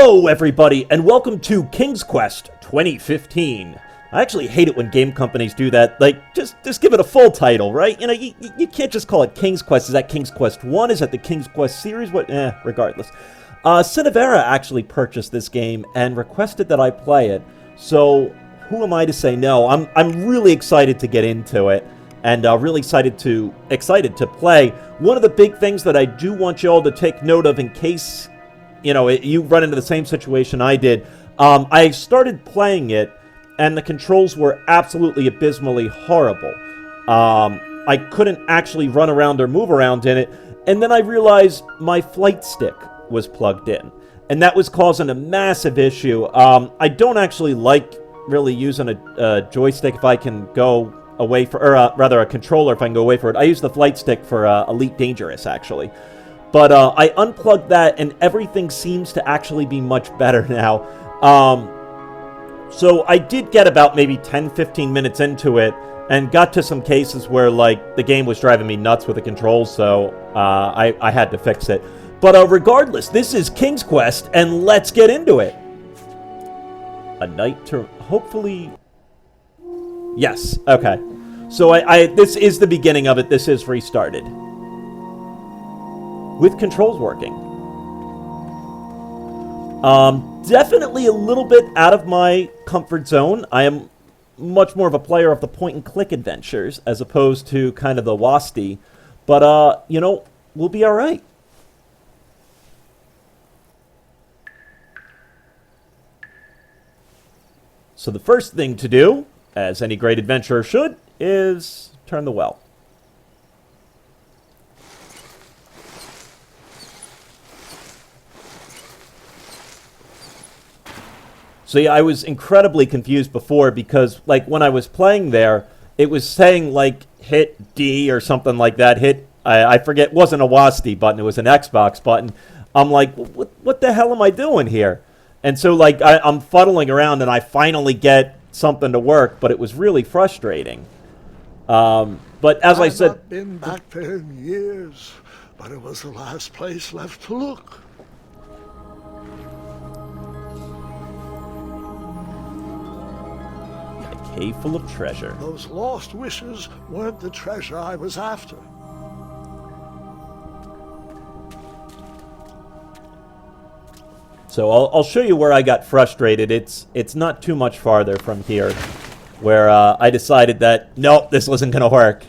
Hello, everybody, and welcome to King's Quest 2015. I actually hate it when game companies do that. Like, just give it a full title, right? You know, you can't just call it King's Quest. Is that King's Quest 1? Is that the King's Quest series? What? Regardless. Cinevera actually purchased this game and requested that I play it. So, who am I to say no? I'm really excited to get into it, and really excited to play. One of the big things that I do want you all to take note of in case, you know, you run into the same situation I did. I started playing it, and the controls were absolutely abysmally horrible. I couldn't actually run around or move around in it, and then I realized my flight stick was plugged in, and that was causing a massive issue. I don't actually like really using a joystick if I can go away for, or rather a controller if I can go away for it. I use the flight stick for Elite Dangerous, actually. But I unplugged that, and everything seems to actually be much better now. So I did get about maybe 10-15 minutes into it, and got to some cases where, like, the game was driving me nuts with the controls, so I had to fix it. But regardless, this is King's Quest, and let's get into it. A night to... hopefully... Yes, okay. So this is the beginning of it. This is restarted. With controls working. Definitely a little bit out of my comfort zone. I am much more of a player of the point-and-click adventures as opposed to kind of the WASD. But, you know, we'll be all right. So the first thing to do, as any great adventurer should, is turn the well. So yeah, I was incredibly confused before because, like, when I was playing there, it was saying, like, hit D or something like that. I forget, it wasn't a WASD button, it was an Xbox button. I'm like, what the hell am I doing here? And so, like, I'm fuddling around and I finally get something to work, but it was really frustrating. But as I said... I've not been back there in years, but it was the last place left to look. Cave full of treasure. Those lost wishes weren't the treasure I was after. So I'll show you where I got frustrated. It's not too much farther from here, where I decided that, nope, this wasn't going to work.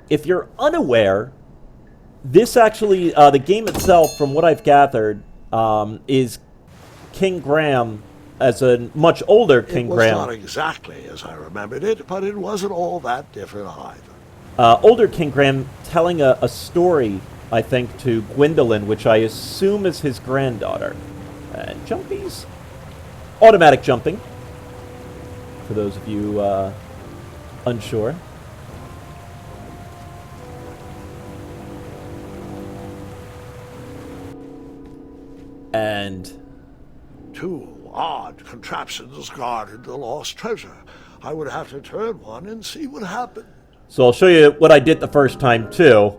If you're unaware, this actually, the game itself, from what I've gathered, is King Graham, as a much older King Graham. It was not exactly as I remembered it, but it wasn't all that different either. Older King Graham telling a story, I think, to Gwendolyn, which I assume is his granddaughter. And jumpies? Automatic jumping, for those of you unsure. And... two odd contraptions guarded the lost treasure. I would have to turn one and see what happened. So I'll show you what I did the first time, too.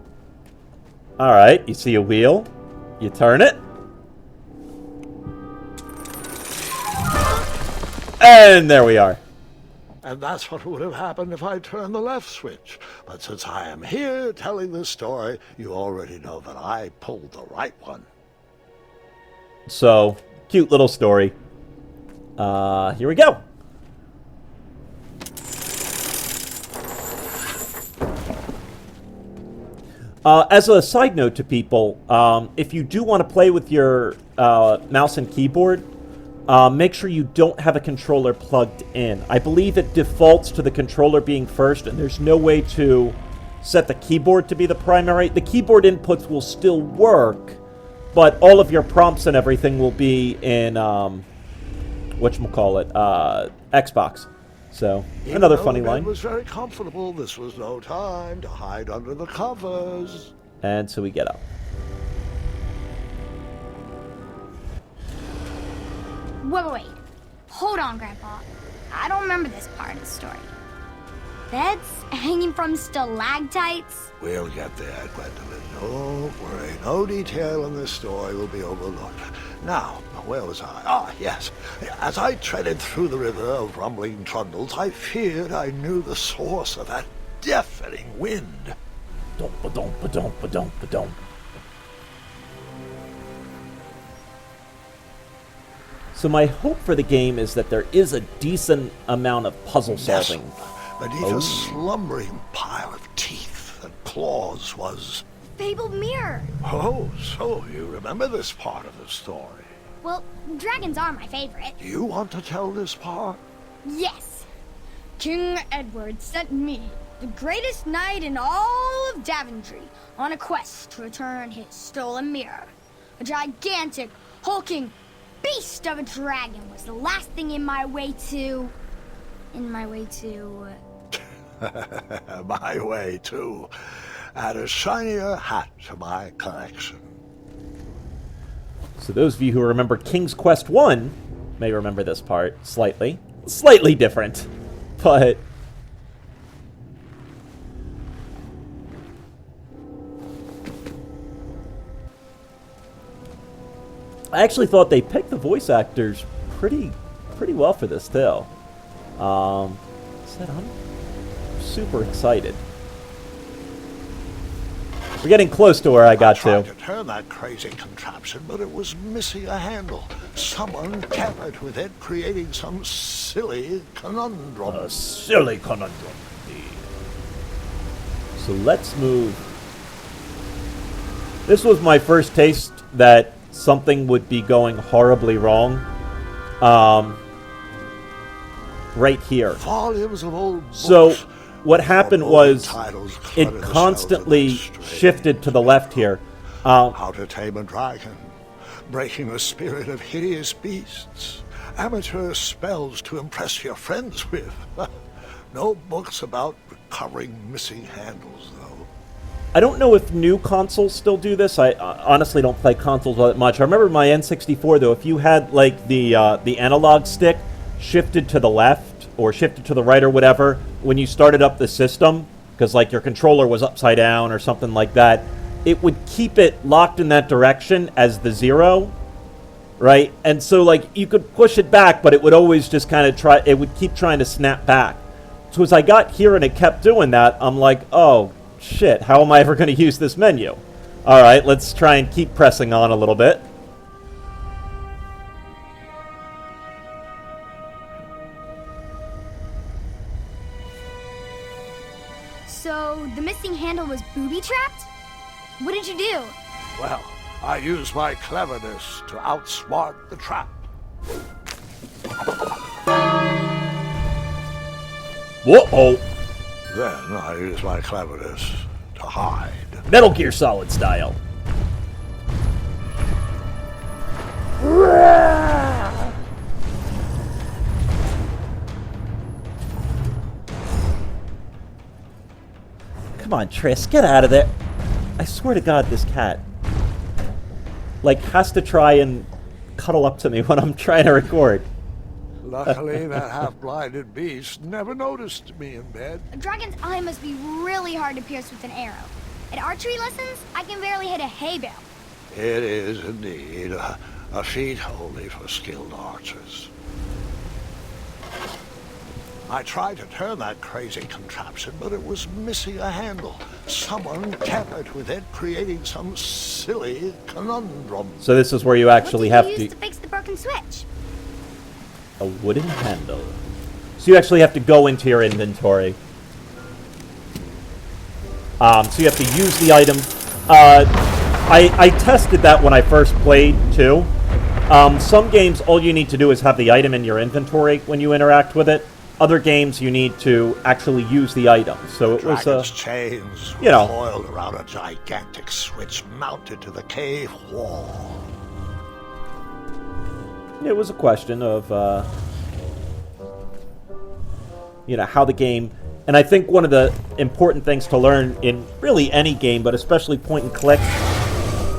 Alright, you see a wheel. You turn it. And there we are. And that's what would have happened if I turned the left switch. But since I am here telling this story, you already know that I pulled the right one. So, cute little story. Here we go. As a side note to people, if you do want to play with your mouse and keyboard, make sure you don't have a controller plugged in. I believe it defaults to the controller being first, and there's no way to set the keyboard to be the primary. The keyboard inputs will still work, but all of your prompts and everything will be in, whatchamacallit, Xbox. So, another funny line. It was very comfortable. This was no time to hide under the covers. And so we get up. Wait. Hold on, Grandpa. I don't remember this part of the story. Beds hanging from stalactites? We'll get there, Gwendolyn. Don't worry. No detail in this story will be overlooked. Now, where was I? Ah, yes. As I treaded through the river of rumbling trundles, I feared I knew the source of that deafening wind. Dum-ba-dum-ba-dum-ba-dum-ba-dum. So my hope for the game is that there is a decent amount of puzzle solving. Beneath a slumbering pile of teeth and claws was... Fabled mirror. Oh, so you remember this part of the story. Well, dragons are my favorite. Do you want to tell this part? Yes. King Edward sent me, the greatest knight in all of Daventry, on a quest to return his stolen mirror. A gigantic, hulking beast of a dragon was the last thing in my way to... My way, too. Add a shinier hat to my collection. So those of you who remember King's Quest 1 may remember this part slightly. Slightly different, but... I actually thought they picked the voice actors pretty well for this tale. Said I'm super excited. We're getting close to where I got tried to turn that crazy contraption, but it was missing a handle. Someone tampered with it, creating some silly conundrum. A silly conundrum, indeed. So let's move. This was my first taste that something would be going horribly wrong. Right here. Volumes of old books. So what happened was it constantly shifted to the left here. How to Tame a Dragon, Breaking the Spirit of Hideous Beasts, Amateur Spells to Impress Your Friends with. No books about recovering missing handles, though. I don't know if new consoles still do this. I honestly don't play consoles that much. I remember my N64, though, if you had like the analog stick shifted to the left or shifted to the right or whatever when you started up the system, because like your controller was upside down or something like that, it would keep it locked in that direction as the 0, right? And so like you could push it back, but it would always just kind of it would keep trying to snap back. So as I got here and it kept doing that, I'm like, oh shit, how am I ever going to use this menu? All right, let's try and keep pressing on a little bit. So, the missing handle was booby-trapped? What did you do? Well, I used my cleverness to outsmart the trap. Whoa! Then I used my cleverness to hide. Metal Gear Solid style. Come on, Triss, get out of there. I swear to God, this cat, like, has to try and cuddle up to me when I'm trying to record. Luckily, that half-blinded beast never noticed me in bed. A dragon's eye must be really hard to pierce with an arrow. At archery lessons, I can barely hit a hay bale. It is indeed a feat only for skilled archers. I tried to turn that crazy contraption, but it was missing a handle. Someone tampered with it, creating some silly conundrum. So this is where you actually have What did you to... use to fix the broken switch? A wooden handle. So you actually have to go into your inventory. So you have to use the item. I tested that when I first played, too. Some games, all you need to do is have the item in your inventory when you interact with it. Other games, you need to actually use the item. So it was, Dragon's chains you know, coiled around a gigantic switch mounted to the cave wall. it was a question of, you know, how the game... And I think one of the important things to learn in really any game, but especially point and click,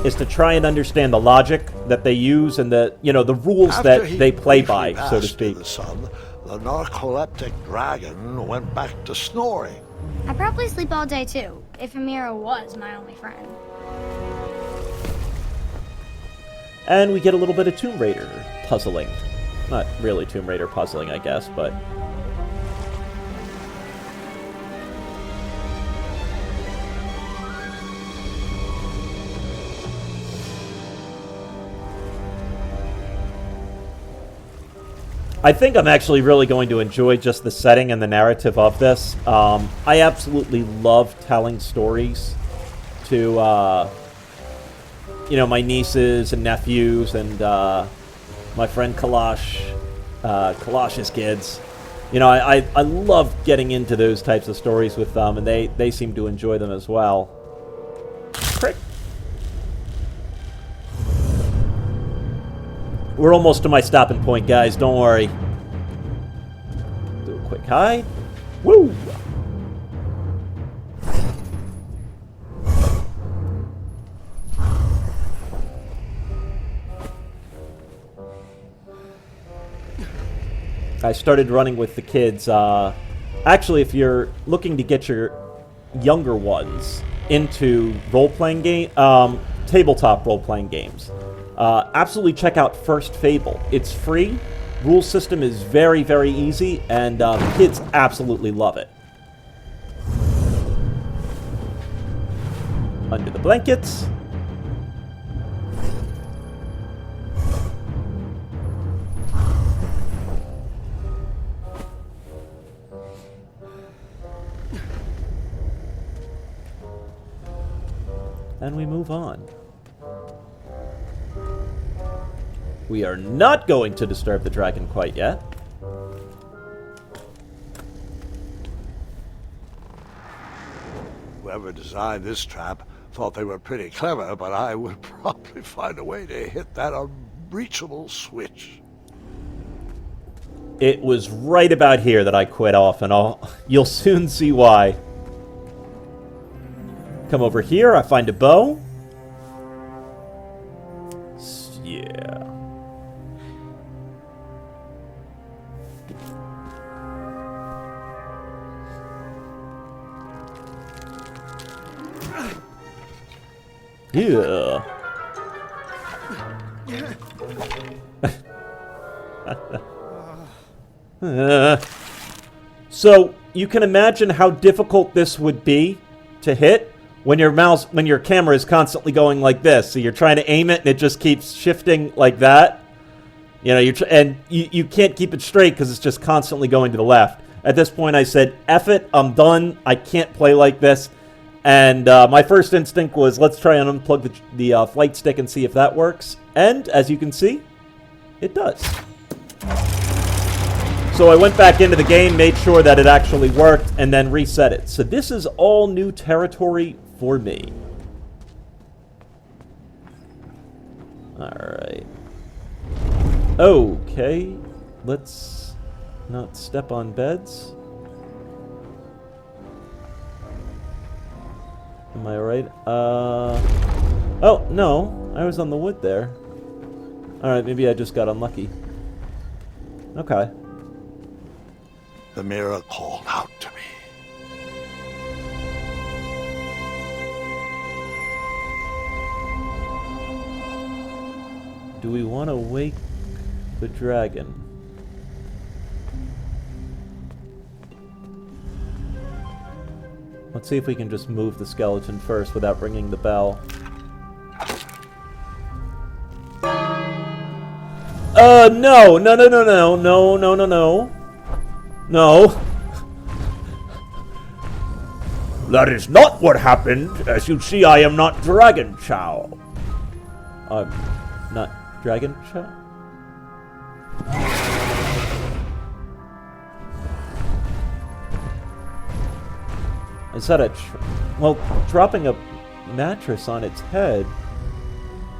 is to try and understand the logic that they use and the, you know, the rules After that he they play briefly by, so to basked in speak. the sun, the narcoleptic dragon went back to snoring. I probably sleep all day too, if Amira was my only friend. And we get a little bit of Tomb Raider puzzling. Not really Tomb Raider puzzling, I guess, but... I think I'm actually really going to enjoy just the setting and the narrative of this. I absolutely love telling stories to, you know, my nieces and nephews and my friend Kalash's kids. You know, I love getting into those types of stories with them, and they seem to enjoy them as well. Crick. We're almost to my stopping point, guys. Don't worry. Do a quick hide. Woo! I started running with the kids. Actually, if you're looking to get your younger ones into role-playing game, tabletop role-playing games, absolutely check out First Fable. It's free. Rule system is very, very easy, and the kids absolutely love it. Under the blankets. And we move on. We are not going to disturb the dragon quite yet. Whoever designed this trap thought they were pretty clever, but I would probably find a way to hit that unreachable switch. It was right about here that I quit off, and you'll soon see why. Come over here, I find a bow. Yeah. Yeah. So you can imagine how difficult this would be to hit when your camera is constantly going like this. So you're trying to aim it and it just keeps shifting like that. You know, you can't keep it straight because it's just constantly going to the left. At this point, I said, "F it, I'm done. I can't play like this." And my first instinct was, let's try and unplug the flight stick and see if that works. And, as you can see, it does. So I went back into the game, made sure that it actually worked, and then reset it. So this is all new territory for me. Alright. Okay. Let's not step on beds. Am I alright? Oh, no. I was on the wood there. Alright, maybe I just got unlucky. Okay. The mirror called out to me. Do we want to wake the dragon? Let's see if we can just move the skeleton first without ringing the bell. No! No, no, no, no, no, no, no, no. No. That is not what happened. As you see, I am not Dragon Chow. I'm not Dragon Chow? Is that a... well, dropping a mattress on its head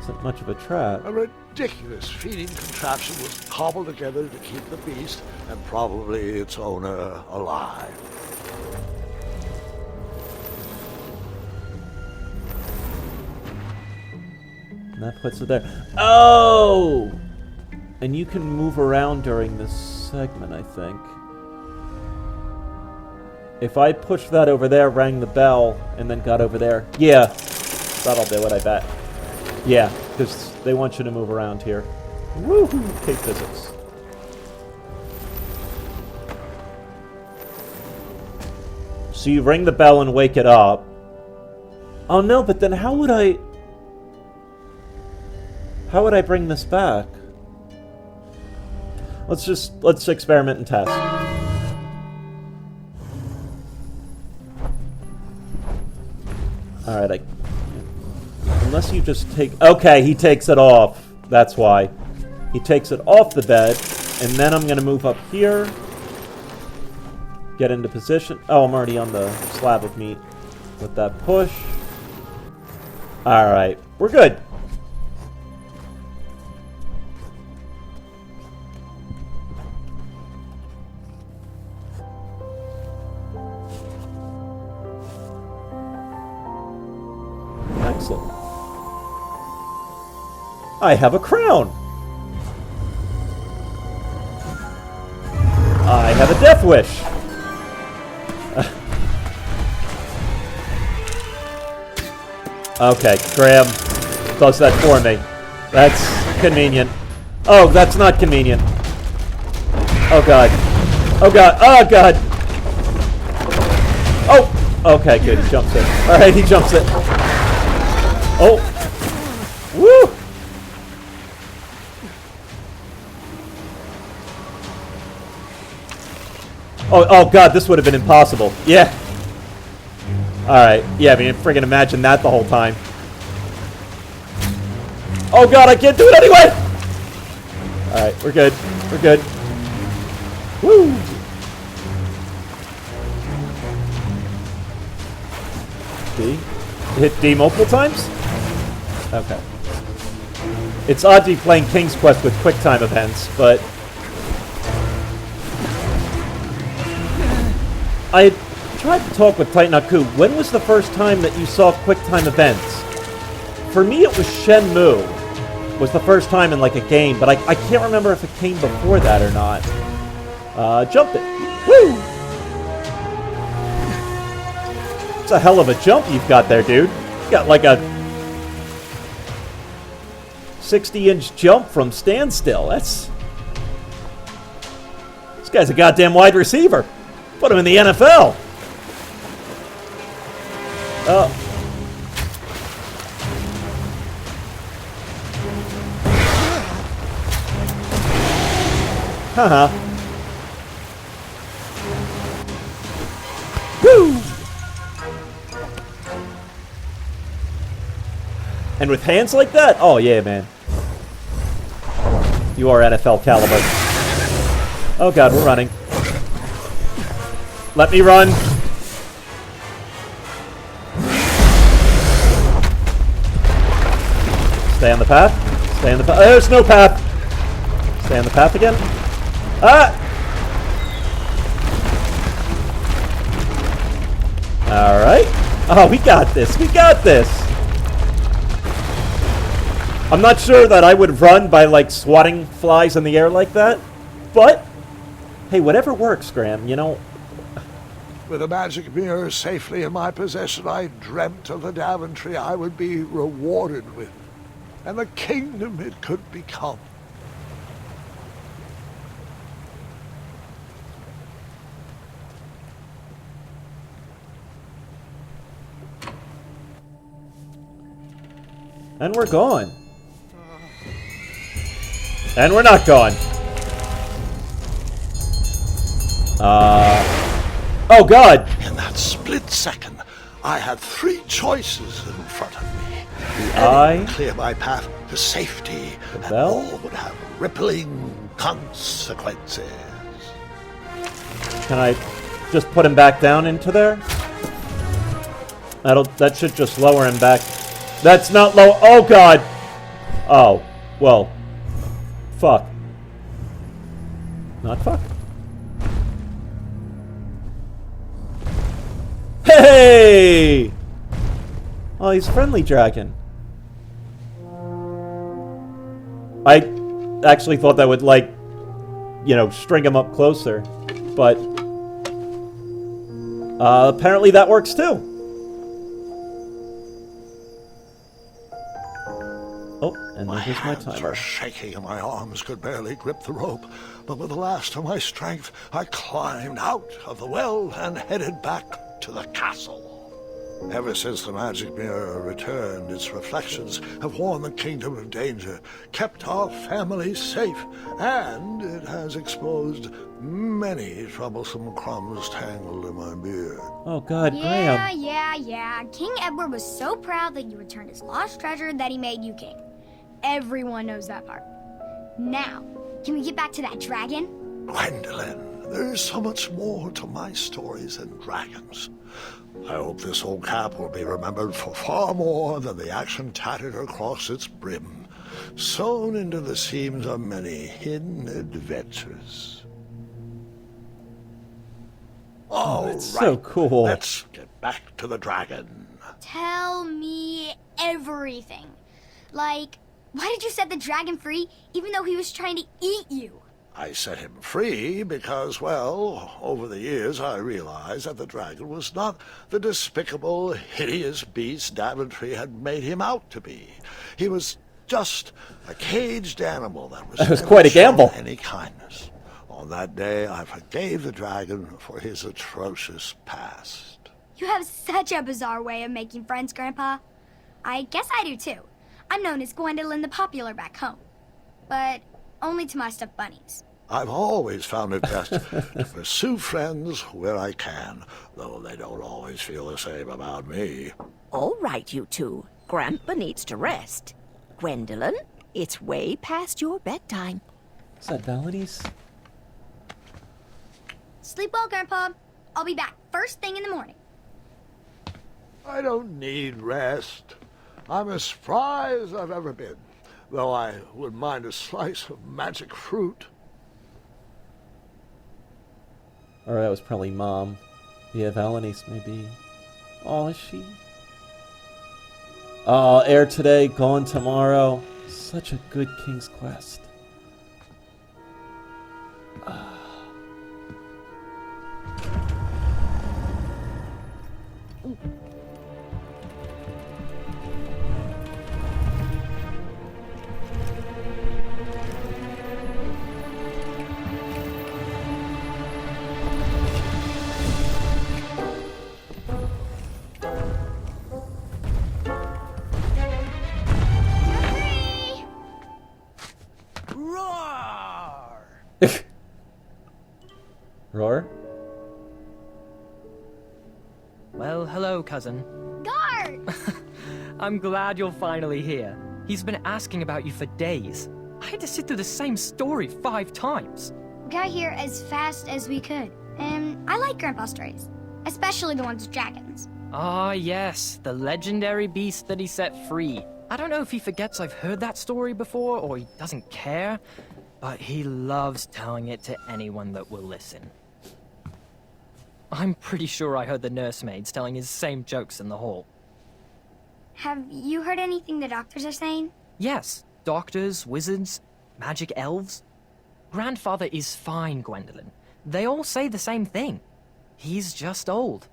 isn't much of a trap. A ridiculous feeding contraption was cobbled together to keep the beast and probably its owner alive. And that puts it there. Oh! And you can move around during this segment, I think. If I push that over there, rang the bell, and then got over there. Yeah, that'll do it, I bet. Yeah, because they want you to move around here. Woohoo! Cave physics. So you ring the bell and wake it up. Oh no, but then how would I... How would I bring this back? Let's experiment and test. Alright, unless you just take... Okay, he takes it off. That's why. He takes it off the bed, and then I'm gonna move up here. Get into position. Oh, I'm already on the slab of meat. With that push. Alright, we're good. Excellent. I have a crown. I have a death wish. Okay, Graham does that for me. That's convenient. Oh, that's not convenient. Oh god. Oh god. Oh god. Oh! Okay, good. He jumps it. Alright, he jumps it. Oh! Woo! Oh god, this would have been impossible. Yeah. Alright. Yeah, I mean, friggin' imagine that the whole time. Oh god, I can't do it anyway! Alright, we're good. We're good. Woo! D? Hit D multiple times? Okay. It's odd to be playing King's Quest with QuickTime events, but... I tried to talk with Titanaku. When was the first time that you saw QuickTime events? For me, it was Shenmue. Was the first time in, like, a game, but I can't remember if it came before that or not. Jump it. Woo! It's a hell of a jump you've got there, dude. You got, like, a 60-inch jump from standstill. That's... This guy's a goddamn wide receiver. Put him in the NFL. Oh. Haha. Woo! And with hands like that? Oh yeah, man. You are NFL caliber. Oh god, we're running. Let me run. Stay on the path. Stay on the path. There's no path. Stay on the path again. Ah! Alright. Oh, we got this. We got this. I'm not sure that I would run by, like, swatting flies in the air like that. But, hey, whatever works, Graham, you know. With a magic mirror safely in my possession, I dreamt of the Daventry I would be rewarded with, and the kingdom it could become. And we're gone. And we're not gone. Oh god! In that split second, I had three choices in front of me. The eye, clear my path to safety, the and bell? all would have rippling consequences. Can I just put him back down into there? That should just lower him back. That's not low. Oh god! Oh, well. Fuck. Not fuck. Hey! Oh, he's a friendly dragon. I actually thought that would, like, you know, string him up closer. But apparently that works too. Oh, and there's my hands timer. were shaking and my arms could barely grip the rope, but with the last of my strength, I climbed out of the well and headed back to the castle. Ever since the magic mirror returned, its reflections have warned the kingdom of danger, kept our family safe, and it has exposed many troublesome crumbs tangled in my beard. Oh God, Yeah, Graham. yeah. King Edward was so proud that you returned his lost treasure that he made you king. Everyone knows that part. Now, can we get back to that dragon? Gwendolyn, there's so much more to my stories than dragons. I hope this old cap will be remembered for far more than the action tattered across its brim, sewn into the seams of many hidden adventures. All right, That's so cool. let's get back to the dragon. Tell me everything. Like, why did you set the dragon free even though he was trying to eat you? I set him free because, well, over the years I realized that the dragon was not the despicable, hideous beast Daventry had made him out to be. He was just a caged animal that was That was never quite a shown gamble. any kindness. On that day, I forgave the dragon for his atrocious past. You have such a bizarre way of making friends, Grandpa. I guess I do too. I'm known as Gwendolyn the Popular back home. But only to my stuffed bunnies. I've always found it best to pursue friends where I can, though they don't always feel the same about me. All right, you two. Grandpa needs to rest. Gwendolyn, it's way past your bedtime. Is that Valentines? Sleep well, Grandpa. I'll be back first thing in the morning. I don't need rest. I'm as spry as I've ever been, though I wouldn't mind a slice of magic fruit. Or that was probably Mom. Yeah, Valentines maybe. Oh, is she? Oh, air today, gone tomorrow. Such a good King's Quest. Roar? Well, hello, cousin. Guard! I'm glad you're finally here. He's been asking about you for days. I had to sit through the same story 5 times. We got here as fast as we could. And I like Grandpa's stories. Especially the ones with dragons. Ah, yes, the legendary beast that he set free. I don't know if he forgets I've heard that story before or he doesn't care, but he loves telling it to anyone that will listen. I'm pretty sure I heard the nursemaids telling his same jokes in the hall. Have you heard anything the doctors are saying? Yes, doctors, wizards, magic elves. Grandfather is fine, Gwendolyn. They all say the same thing. He's just old.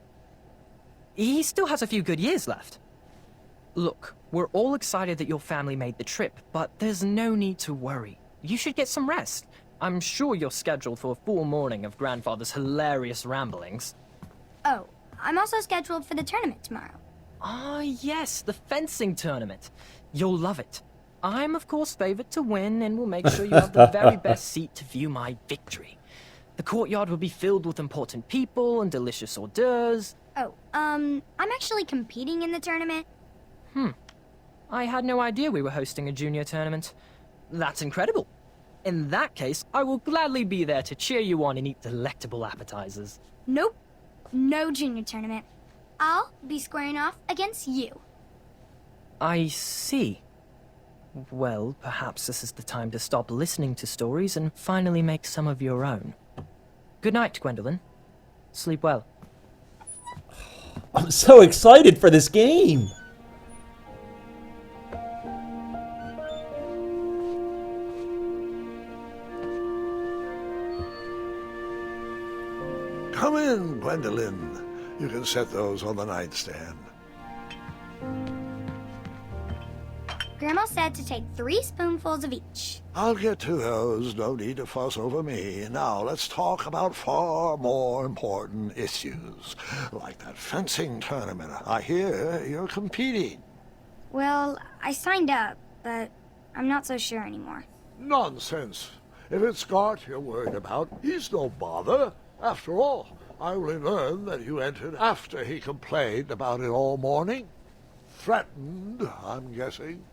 He still has a few good years left. Look, we're all excited that your family made the trip, but there's no need to worry. You should get some rest. I'm sure you're scheduled for a full morning of Grandfather's hilarious ramblings. Oh, I'm also scheduled for the tournament tomorrow. Ah, yes, the fencing tournament. You'll love it. I'm, of course, favored to win, and will make sure you have the very best seat to view my victory. The courtyard will be filled with important people and delicious hors d'oeuvres. Oh, I'm actually competing in the tournament. I had no idea we were hosting a junior tournament. That's incredible. In that case, I will gladly be there to cheer you on and eat delectable appetizers. Nope. No junior tournament. I'll be squaring off against you. I see. Well, perhaps this is the time to stop listening to stories and finally make some of your own. Good night, Gwendolyn. Sleep well. I'm so excited for this game! Come in, Gwendolyn. You can set those on the nightstand. Grandma said to take 3 spoonfuls of each. I'll get to those. No need to fuss over me. Now let's talk about far more important issues, like that fencing tournament. I hear you're competing. Well, I signed up, but I'm not so sure anymore. Nonsense. If it's Scott you're worried about, he's no bother. After all, I only learned that you entered after he complained about it all morning. Threatened, I'm guessing.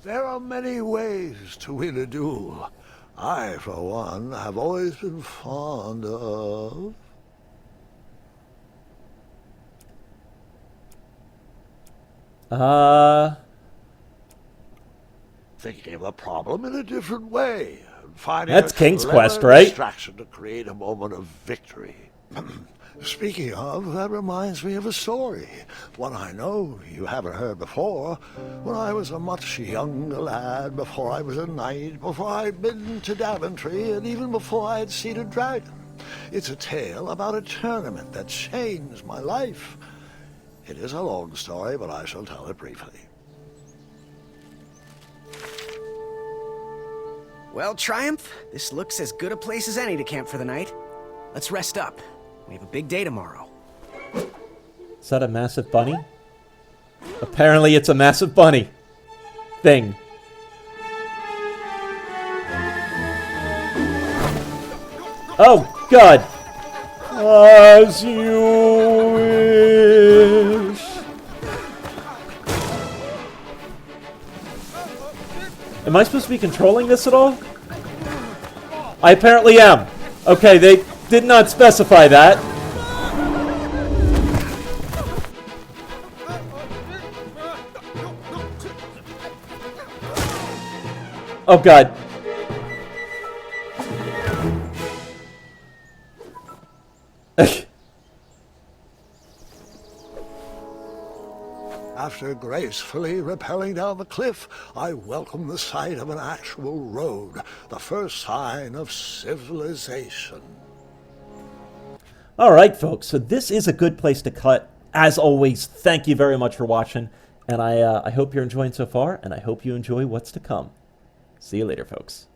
There are many ways to win a duel. I, for one, have always been fond of... Thinking of the problem in a different way. Finding That's a King's clever Quest, right? distraction to create a moment of victory. Speaking of, that reminds me of a story. One I know you haven't heard before. When I was a much younger lad, before I was a knight, before I'd been to Daventry, and even before I'd seen a dragon. It's a tale about a tournament that changed my life. It is a long story, but I shall tell it briefly. Well, Triumph, this looks as good a place as any to camp for the night. Let's rest up. We have a big day tomorrow. Is that a massive bunny? Apparently it's a massive bunny thing. Oh, God. As you wish. Am I supposed to be controlling this at all? I apparently am. Okay, they did not specify that. Oh, God. After gracefully rappelling down the cliff, I welcomed the sight of an actual road, the first sign of civilization. All right, folks, so this is a good place to cut. As always, thank you very much for watching, and I hope you're enjoying so far, and I hope you enjoy what's to come. See you later, folks.